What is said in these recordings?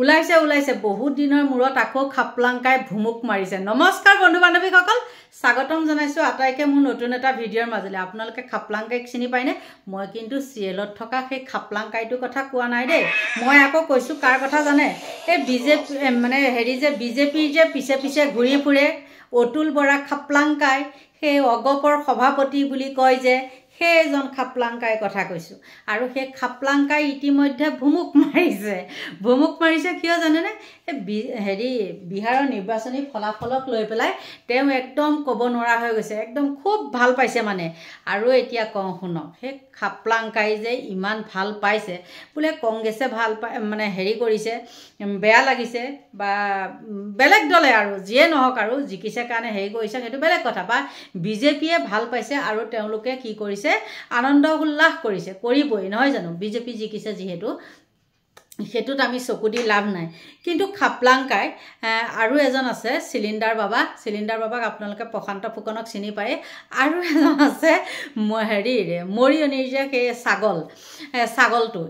ওলাইছে বহুত দিনৰ মূৰত আকৌ খাপলাংকাই ভুমুক মাৰিছে। নমস্কাৰ বন্ধু বান্ধৱীসকল, স্বাগতম জনাইছো আটাইকে মোৰ নতুন এটা ভিডিঅ'ৰ মাজলৈ। আপোনালোকে খাপলাংকাইক চিনি পায়নে? মই কিন্তু চিৰিয়েলত থকা সেই খাপলাংকাইটোৰ কথা কোৱা নাই দেই। মই আকৌ কৈছো কাৰ কথা জানে? এই বিজেপি মানে বিজেপিৰ যে পিছে পিছে ঘূৰি ফুৰে অতুল বৰা খাপলাংকাই, সেই অগপৰ সভাপতি বুলি কয় যে সেইজন খাপলাংকাই কথা কৈছো। আৰু সেই খাপলাংকাই ইতিমধ্যে ভুমুক মাৰিছে কিয় জানেনে? বিহাৰৰ নিৰ্বাচনী ফলাফলক লৈ পেলাই তেওঁ একদম ক'ব নোৱাৰা হৈ গৈছে, একদম খুব ভাল পাইছে মানে। আৰু এতিয়া কওঁ শুনক, সেই খাপলাংকাই যে ইমান ভাল পাইছে বোলে কংগ্ৰেছে ভাল পাই মানে কৰিছে, বেয়া লাগিছে বা বেলেগ দলে আৰু যিয়ে নহওক আৰু জিকিছে কাৰণে কৰিছে, সেইটো বেলেগ কথা। বা বিজেপিয়ে ভাল পাইছে আৰু তেওঁলোকে কি কৰিছে, আনন্দ উল্লাস কৰিছে, কৰিবই নহয় জানো? বিজেপি জিকিছে যিহেতু, সেইটোত আমি চকু দি লাভ নাই। কিন্তু খাপলাংকাই আৰু এজন আছে চিলিণ্ডাৰ বাবাক আপোনালোকে প্ৰশান্ত ফুকনক চিনি পায়। আৰু এজন আছে মৰিয়নিৰ যে সেই ছাগলটো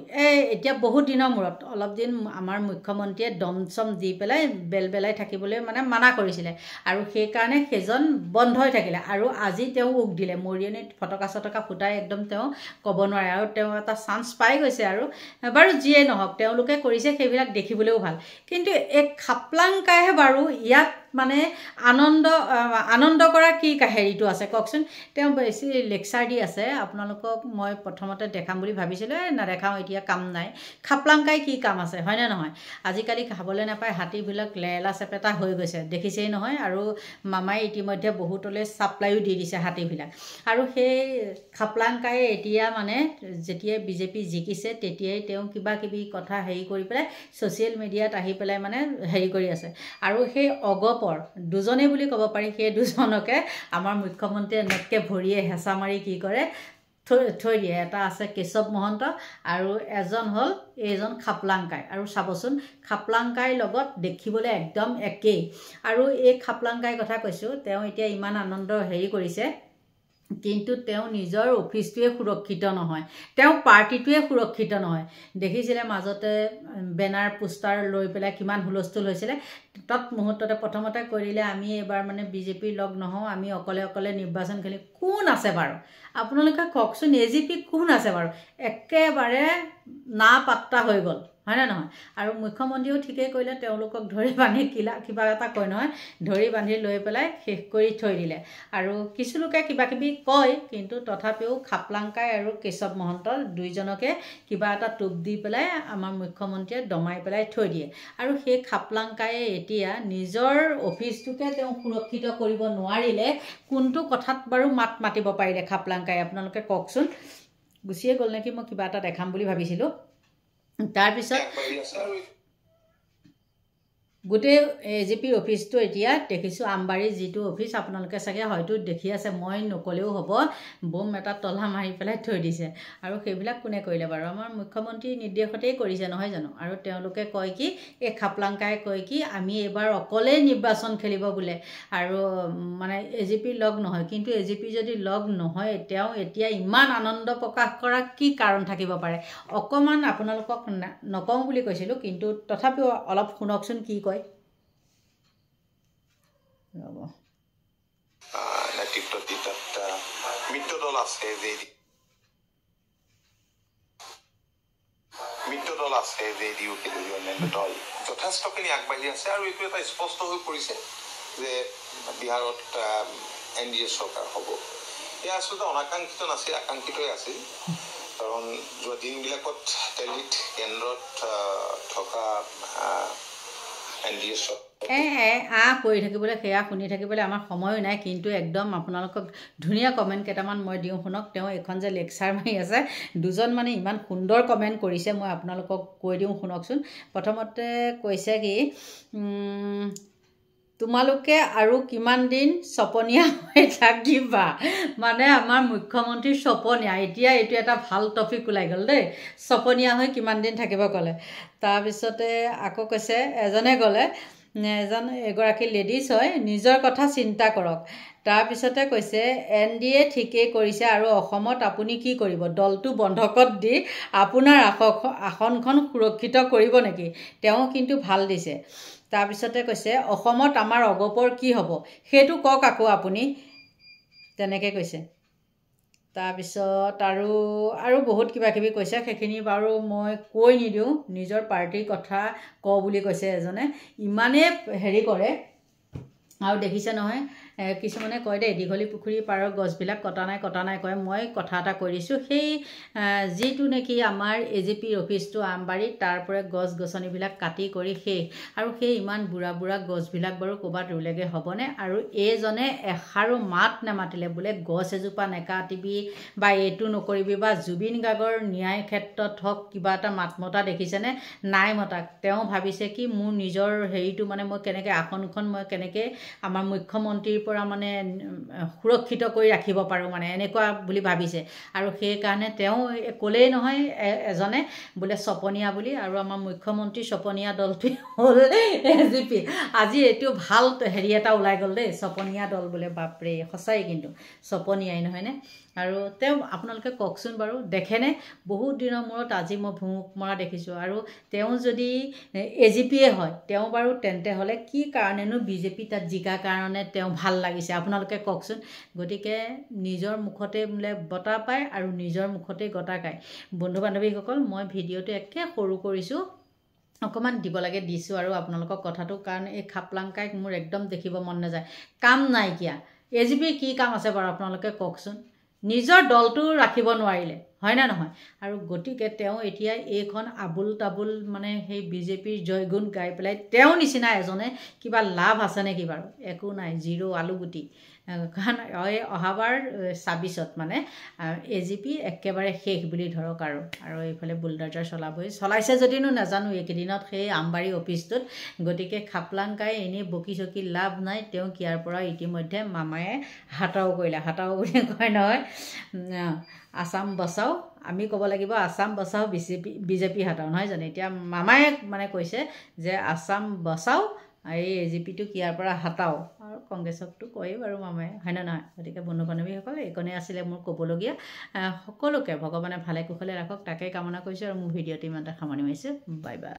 এতিয়া বহুত দিনৰ মূৰত অলপ দিন আমাৰ মুখ্যমন্ত্ৰীয়ে দমচম দি পেলাই বেলবেলাই থাকিবলৈ মানে মানা কৰিছিলে, আৰু সেইকাৰণে সেইজন বন্ধ হৈ থাকিলে। আৰু আজি তেওঁ উক দিলে, মৰিয়নিত ফটকা ফুটাই একদম তেওঁ ক'ব নোৱাৰে, আৰু তেওঁ এটা চান্স পাই গৈছে। আৰু বাৰু যিয়ে নহওক তেওঁলোকে কৰিছে, সেইবিলাক দেখিবলৈও ভাল। কিন্তু এই খাপলাংকাইহে বাৰু ইয়াত মানে আনন্দ কৰা কি হেৰিটো আছে কওকচোন? তেওঁ বেছি লেকচাৰ দি আছে। আপোনালোকক মই প্ৰথমতে দেখাম বুলি ভাবিছিলোঁ, নেদেখাওঁ, এতিয়া কাম নাই। খাপলাংকাই কি কাম আছে হয়নে নহয়? আজিকালি খাবলৈ নাপায়, হাতীবিলাক লেৰেলা চেপেটা হৈ গৈছে, দেখিছেই নহয়। আৰু মামাই ইতিমধ্যে বহুতলৈ ছাপ্লাইও দি দিছে হাতীবিলাক। আৰু সেই খাপলাংকাই এতিয়া মানে যেতিয়াই বিজেপি জিকিছে তেতিয়াই তেওঁ কিবা কিবি কথা কৰি পেলাই ছ'চিয়েল মিডিয়াত আহি পেলাই মানে কৰি আছে। আৰু সেই অগপৰ দুজনেই বুলি ক'ব পাৰি, সেই দুজনকে আমাৰ মুখ্যমন্ত্ৰীয়ে এনেকৈ ভৰিয়ে হেঁচা মাৰি কি কৰে, থৈ দিয়ে। এটা আছে কেশৱ মহন্ত আৰু এজন হ'ল এইজন খাপলাংকাই। আৰু চাবচোন খাপলাংকাইৰ লগত দেখিবলৈ একদম একেই। আৰু এই খাপলাংকাইৰ কথা কৈছোঁ, তেওঁ এতিয়া ইমান আনন্দ কৰিছে, কিন্তু তেওঁ নিজৰ অফিচটোৱে সুৰক্ষিত নহয়, তেওঁ পাৰ্টিটোৱে সুৰক্ষিত নহয়। দেখিছিলে মাজতে বেনাৰ পোষ্টাৰ লৈ পেলাই কিমান হুলস্থুল হৈছিলে। মুহূৰ্ততে প্ৰথমতে কৈ দিলে আমি এইবাৰ মানে বিজেপিৰ লগ নহওঁ, আমি অকলে নিৰ্বাচন খেলি। কোন আছে বাৰু আপোনালোকে কওকচোন? এজিপি কোন আছে বাৰু? একেবাৰে না পাত্তা হৈ গ'ল হয়নে নহয়? আৰু মুখ্যমন্ত্ৰীয়েও ঠিকেই কৰিলে, তেওঁলোকক ধৰি বান্ধি কিবা এটা কয় নহয়, ধৰি বান্ধি লৈ পেলাই শেষ কৰি থৈ দিলে। আৰু কিছু লোকে কিবা কিবি কয়, কিন্তু তথাপিও খাপলাংকাই আৰু কেশৱ মহন্ত দুইজনকে কিবা এটা টোপ দি পেলাই আমাৰ মুখ্যমন্ত্ৰীয়ে দমাই পেলাই থৈ দিয়ে। আৰু সেই খাপলাংকায়ে এতিয়া নিজৰ অফিচটোকে তেওঁ সুৰক্ষিত কৰিব নোৱাৰিলে, কোনটো কথাত বাৰু মাতিব পাৰিলে খাপলাংকাই? আপোনালোকে কওকচোন। গুচিয়ে গ'ল নেকি? মই কিবা এটা দেখাম বুলি ভাবিছিলোঁ। তাৰপিছত গোটেই এজিপিৰ অফিচটো এতিয়া দেখিছোঁ, আমবাৰীৰ যিটো অফিচ আপোনালোকে চাগে হয়তো দেখি আছে, মই নক'লেও হ'ব, বোম এটা তলা মাৰি পেলাই থৈ দিছে। আৰু সেইবিলাক কোনে কৰিলে বাৰু? আমাৰ মুখ্যমন্ত্ৰীৰ নিৰ্দেশতেই কৰিছে নহয় জানো? আৰু তেওঁলোকে কয় কি, এই খাপলাংকাই কয় কি, আমি এইবাৰ অকলেই নিৰ্বাচন খেলিব বোলে, আৰু মানে এজিপিৰ লগ নহয়। কিন্তু এজিপি যদি লগ নহয়, তেওঁ এতিয়া ইমান আনন্দ প্ৰকাশ কৰা কি কাৰণ থাকিব পাৰে? অকণমান আপোনালোকক নকওঁ বুলি কৈছিলোঁ, কিন্তু তথাপিও অলপ শুনকচোন কি কয়। নেতৃত্বত মিত্ৰ দল আছে, JDU অন্যান্য দল যথেষ্টখিনি আগবাঢ়ি আছে। আৰু এইটো এটা স্পষ্ট হৈ পৰিছে যে বিহাৰত NDA চৰকাৰ হ'ব। এয়া আচলতে অনাকাংক্ষিত নাছিল, আকাংক্ষিতই আছিল। কাৰণ যোৱা দিনবিলাকত দিল্লীত কেন্দ্ৰত থকা NDA চৰকাৰ কৰি থাকিবলৈ, সেয়া শুনি থাকিবলৈ আমাৰ সময়ো নাই। কিন্তু একদম আপোনালোকক ধুনীয়া কমেণ্ট কেইটামান মই দিওঁ শুনক। তেওঁ এইখন যে লেকচাৰ মাৰি আছে, দুজন মানে ইমান সুন্দৰ কমেণ্ট কৰিছে, মই আপোনালোকক কৈ দিওঁ শুনকচোন। প্ৰথমতে কৈছে কি, তোমালোকে আৰু কিমান দিন চপনীয়া হৈ থাকিবা? মানে আমাৰ মুখ্যমন্ত্ৰীৰ চপনীয়া। এতিয়া এইটো এটা ভাল টপিক ওলাই গ'ল দেই, চপনীয়া হৈ কিমান দিন থাকিব ক'লে। তাৰপিছতে আকৌ কৈছে, এজনে ক'লে এগৰাকী লেডিজ হয়, নিজৰ কথা চিন্তা কৰক। তাৰপিছতে কৈছে NDA ঠিকেই কৰিছে আৰু অসমত আপুনি কি কৰিব? দলটো বন্ধকত দি আপোনাৰ আসনখন সুৰক্ষিত কৰিব নেকি? তেওঁ কিন্তু ভাল দিছে। তাৰপিছতে কৈছে অসমত আমাৰ অগপৰ কি হ'ব সেইটো কওক আকৌ আপুনি, তেনেকৈ কৈছে। তাৰপিছত আৰু বহুত কিবা কিবি কৈছে, সেইখিনি বাৰু মই কৈ নিদিওঁ, নিজৰ পাৰ্টিৰ কথা কওঁ বুলি কৈছে এজনে। ইমানেই হেৰি কৰে। আৰু দেখিছে নহয়, কিছুমানে কয় দেই দীঘলী পুখুৰীৰ পাৰৰ গছবিলাক কটা নাই কয়। মই কথা এটা কৈ দিছোঁ, সেই যিটো নেকি আমাৰ AGP অফিচটো আমবাৰীত, তাৰ পৰা গছ গছনিবিলাক কাটি কৰি শেষ। আৰু সেই ইমান বুঢ়া গছবিলাক বাৰু ক'ৰবাত ৰুলেগৈ হ'বনে? আৰু এইজনে এষাৰো মাত নামাতিলে, বোলে গছ এজোপা নেকাটিবি বা এইটো নকৰিবি, বা জুবিন গাৰ্গৰ ন্যায় ক্ষেত্ৰত হওক কিবা এটা মাত মতা দেখিছেনে? নাই মতা। তেওঁ ভাবিছে কি মোৰ নিজৰ হেৰিটো মানে মই কেনেকৈ আসনখন মই কেনেকৈ আমাৰ মুখ্যমন্ত্ৰীৰ পৰা মানে সুৰক্ষিত কৰি ৰাখিব পাৰোঁ, মানে এনেকুৱা বুলি ভাবিছে। আৰু সেইকাৰণে তেওঁ ক'লেই নহয় এজনে বোলে চপনীয়া বুলি, আৰু আমাৰ মুখ্যমন্ত্ৰী চপনীয়া দলটোৱে হ'ল AGP। আজি এইটো ভাল হেৰি এটা ওলাই গ'ল দেই, চপনীয়া দল বোলে। বাপৰে, সঁচাই কিন্তু চপনীয়াই নহয়নে? আৰু তেওঁ আপোনালোকে কওকচোন বাৰু, দেখেনে? বহুত দিনৰ মূৰত আজি মই ভুমুক মৰা দেখিছোঁ। আৰু তেওঁ যদি AGPয়ে হয়, তেওঁ বাৰু তেন্তে হ'লে কি কাৰণেনো BJP তাত জিকাৰ কাৰণে তেওঁ ভাল লাগিছে আপোনালোকে কওকচোন। গতিকে নিজৰ মুখতে বোলে বঁটা পায় আৰু নিজৰ মুখতেই গতা খায়। বন্ধু বান্ধৱীসকল, মই ভিডিঅ'টো একে সৰু কৰিছোঁ, অকণমান দিব লাগে দিছোঁ আৰু আপোনালোকক কথাটো, কাৰণ এই খাপলাংকাইক মোৰ একদম দেখিব মন নাযায়। কাম নাইকিয়া। AGPৰ কি কাম আছে বাৰু আপোনালোকে কওকচোন? নিজৰ দলটো ৰাখিব নোৱাৰিলে, হয়নে নহয়? আৰু গতিকে তেওঁ এতিয়া এইখন আবুল তাবুল মানে সেই BJPৰ জয়গুণ গাই পেলাই তেওঁ নিচিনা এজনে কিবা লাভ আছে নেকি বাৰু? একো নাই, জিৰ' আলুগুটি। কাৰণ অহাবাৰ 26ত মানে AGP একেবাৰে শেষ বুলি ধৰক। আৰু এইফালে বুলডাজাৰ চলাইছে যদিনো নাজানো এইকেইদিনত সেই আমবাৰী অফিচটোত। গতিকে খাপলাংকাই এনেই বকি চকি লাভ নাই, তেওঁক ইয়াৰ পৰা ইতিমধ্যে মামায়ে হাতাও কৰিলে। হাতাও বুলি কয় নহয়, আসাম বচাও, আমি ক'ব লাগিব আসাম বচাও BJP হাতাও, নহয় জানো? এতিয়া মামায়ে মানে কৈছে যে আসাম বচাও, এই AGPটোক ইয়াৰ পৰা হাতাও। আৰু কংগ্ৰেছকতো কয়েই বাৰু মামায়ে, হয়নে নহয়? গতিকে বন্ধু বান্ধৱীসকল, এইকণেই আছিলে মোৰ ক'বলগীয়া। সকলোকে ভগৱানে ভালে কুশলে ৰাখক, তাকে কামনা কৰিছোঁ। আৰু মোৰ ভিডিঅ'টো ইমানতে সামৰণি মাৰিছোঁ। Bye bye.